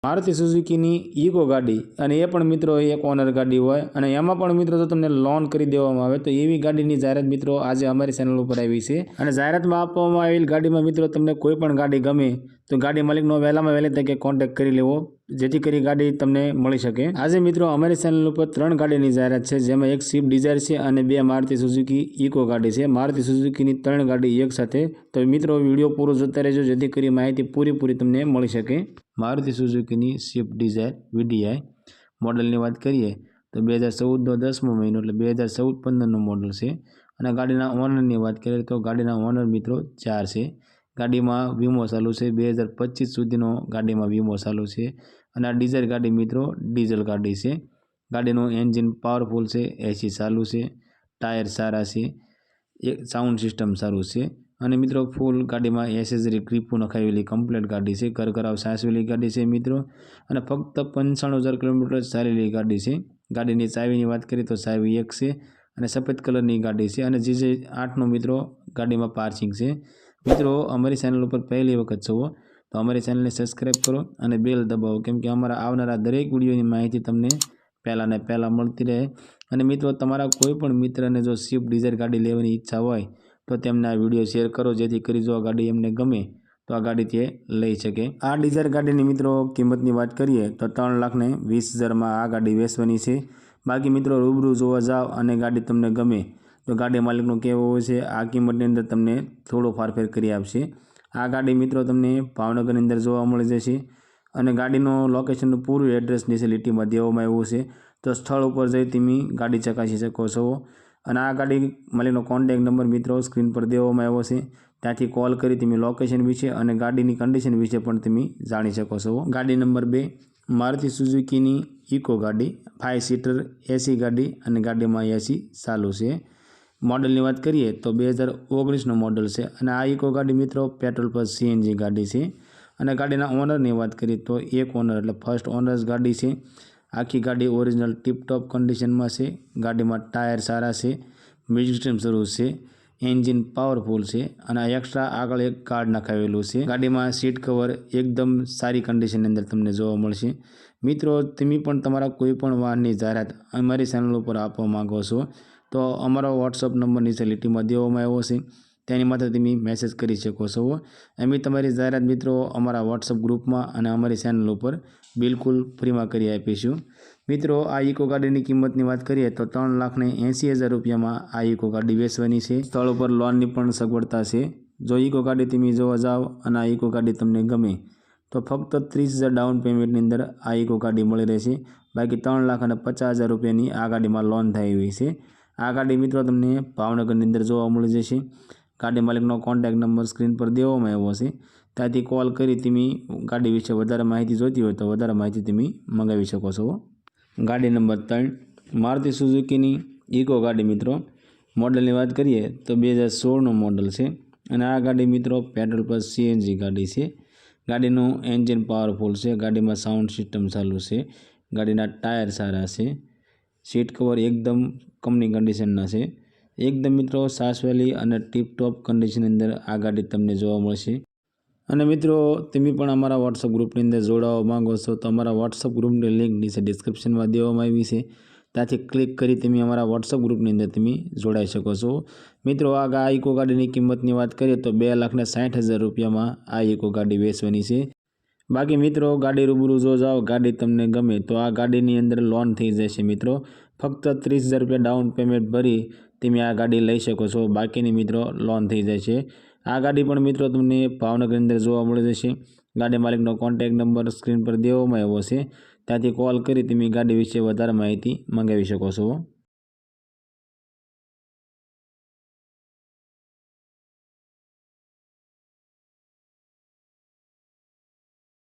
Maruti सुजुकीनी eco गाड़ी अने ए पण मित्रों एक ओनर गाड़ी होय अने एमां पण मित्रों जो तमने लोन करी देवामां आवे तो एवी गाड़ीनी जाहेरात मित्रों आज अमारी चेनल पर आवी छे। अने जाहेरातमां आपवामां आवेल गाड़ीमां मित्रों तमने कोई पण गाड़ी गमे तो गाड़ी मालिकनो वहेलामां वहेली तके कॉन्टेक्ट करी लेवो जेथी करी गाड़ी तमने मळी शके। आज मित्रों अमारी चेनल पर 3 गाड़ीनी जाहेरात छे जेमां एक स्विफ्ट डिजायर छे अने 2 मारुति सुजुकी इको गाड़ी छे। मारुति सुजुकीनी 3 गाड़ी एक साथे। तो मित्रों विडियो पूरो जोता रहेजो जेथी करी माहिती पूरी तमने मळी शके। मारुति सुजुकीनी स्विफ्ट डिजायर VDI मॉडलनी बात करिए तो 2014 10मो महीनो एटले 2014-15 मॉडल है। और गाड़ीना ओनरनी बात करिए तो गाड़ीना ओनर मित्रों 4 है। गाड़ी में वीमो चालू है 2025 सुधीनो गाड़ी में वीमो चालू है। और आ डिजायर गाड़ी मित्रों डीजल गाड़ी है। गाड़ीनो एंजीन पावरफुल है, AC चालू है, टायर सारा है, एक साउंड सिस्टम सारू है। और मित्रों फूल गाड़ी में एसेसरी ग्रीपू नखावेली कम्प्लीट गाड़ी है। करकराव सासवेली गाड़ी है मित्रों। और फक्त 95,000 किलोमीटर चालेली गाड़ी है। गाड़ी चावीनी बात करिए तो चावी एक है और सफेद कलरनी गाड़ी है। और GJ 8 मित्रों गाड़ी में पार्किंग है। मित्रों अमरी चेनल पर पहली वखत छो तो अमरी चेनल ने सब्सक्राइब करो और बेल दबाओ केम के अमरा आवनारा दरेक विडियोनी माहिती तमने पहला ने पहला मळती रहे। और मित्रों तमारा कोईपण मित्रने जो स्विफ्ट डिजायर गाड़ी लेवानी इच्छा होय तो तेमने आ विडियो शेर करो जेथी करी जो आ गाड़ी एमने गमे तो आ गाड़ी ते लई सके। आ डिजायर गाड़ीनी मित्रों किंमतनी बात करिए तो 3,20,000 में आ गाड़ी वेचवानी छे। बाकी मित्रों रूबरू जोवा जाओ अने गाड़ी तमने गमे तो गाड़ी मालिकनो कहेवो होय छे आ किंमतनी अंदर तमने थोड़ो फारफेर करी आपशे। आ गाड़ी मित्रों तमने भावनगरनी अंदर जोवा मळी जशे। अने गाड़ीनो लोकेशननुं पूरुं एड्रेस नीचे लिटीमां देवामां आव्युं छे तो स्थळ पर जई तमे गाड़ी चकासी शको छो। અને આ ગાડી માલિકનો કોન્ટેક્ટ નંબર મિત્રો સ્ક્રીન પર દેવામાં આવ્યો છે ત્યાંથી કોલ કરી તમે લોકેશન વિશે અને ગાડીની કન્ડિશન વિશે પણ તમે જાણી શકો છો। ગાડી નંબર 2 મારુતિ સુઝુકીની ઇકો ગાડી 5 સીટર AC ગાડી અને ગાડીમાં AC ચાલુ છે। मॉडलनी बात करिए तो 2019 मॉडल है। और आ इको गाड़ी मित्रों पेट्रोल पर CNG गाड़ी है। और गाड़ीना ओनरनी बात करिए तो एक ओनर एटले फर्स्ट ओनर्स गाड़ी है। आखी गाड़ी ओरिजिनल टीपटॉप कंडीशन में से। गाड़ी में टायर सारा से, म्यूजिक सिस्टम शुरू से, एंजीन पावरफुल है और एक्स्ट्रा आगळ एक कार्ड नखावेलू है। गाड़ी में सीट कवर एकदम सारी कंडीशन अंदर तमने जोवा मळशे। मित्रों तमे पण तमारा कोईपण वाहननी जाहेरात अमारी चेनल पर आपवा मांगो छो तो अमरो व्हाट्सअप नंबर नीचे लिटीमां देवामां आव्यो छे तेनी माटे तमे मेसेज करी शको छो। अमे तमारी जाहेरात मित्रों अमरा व्हाट्सअप ग्रुप में और अमरी चेनल पर बिल्कुल फ्री में करी आपीशुं। मित्रों आ इको गाड़ीनी किंमतनी बात करिए तो 3,80,000 रुपया में आ इको गाड़ी वेचवानी छे। स्थळ पर लोननी पण सगवड़ता छे। जो इको गाड़ी तमे जोवा जाओ अने आ इको गाड़ी तमने गमे तो फक्त 30,000 डाउन पेमेंटनी अंदर आ इको गाड़ी मळी रहेशे। बाकी 3,50,000 रुपयानी आ गाड़ी में लोन थाय एवी छे। आ गाड़ी मित्रों तमने भावनगरनी अंदर जोवा मळी जशे। गाड़ी मालिकनो कॉन्टेक्ट नंबर स्क्रीन पर देवामां आव्यो छे त्याथी कॉल करी तमे गाड़ी विषे वधारे माहिती जोती होय तो वधारे माहिती तमे मंगावी शको छो। गाड़ी नंबर 3 मारुति सुजुकीनी इको गाड़ी मित्रों मॉडलनी बात करिए तो 2016 मॉडल है। और आ गाड़ी मित्रों पेट्रोल पर CNG गाड़ी है। गाड़ीनो एंजीन पावरफुल है। गाड़ी में साउंड सिस्टम चालू है। गाड़ीना टायर सारा है। सीट कवर एकदम कमनी कंडीशन है। एकदम मित्रों सासवेली और टीपटॉप कंडीशन अंदर आ गाड़ी तमने जोवा मळशे। અને મિત્રો તમે પણ અમારા વોટ્સઅપ ગ્રુપની અંદર જોડાવા માંગો છો તો અમારા વોટ્સઅપ ગ્રુપની લિંક નીચે ડિસ્ક્રિપ્શનમાં દેવામાં આવી છે ત્યાંથી ક્લિક કરી તમે અમારા વોટ્સઅપ ગ્રુપની અંદર તમે જોડાઈ શકો છો। મિત્રો આ ઇકો ગાડીની કિંમતની વાત કરીએ તો 2,60,000 રૂપિયામાં આ ઇકો ગાડી વેચવાની છે। બાકી મિત્રો ગાડી રૂબરૂ જો જાઓ ગાડી તમને ગમે તો આ ગાડીની અંદર લોન થઈ જશે। મિત્રો ફક્ત 30,000 રૂપિયા ડાઉન પેમેન્ટ ભરી તમે આ ગાડી લઈ શકો છો। બાકીની મિત્રો લોન થઈ જશે। आ गाड़ी पण मित्रों तमने भावनगर अंदर जोवा मळी जशे। गाड़ी मालिकनो कॉन्टेक्ट नंबर स्क्रीन पर देवामां आव्यो छे त्याथी कॉल करी तमे गाड़ी विषे वधारे माहिती मंगावी शको छो।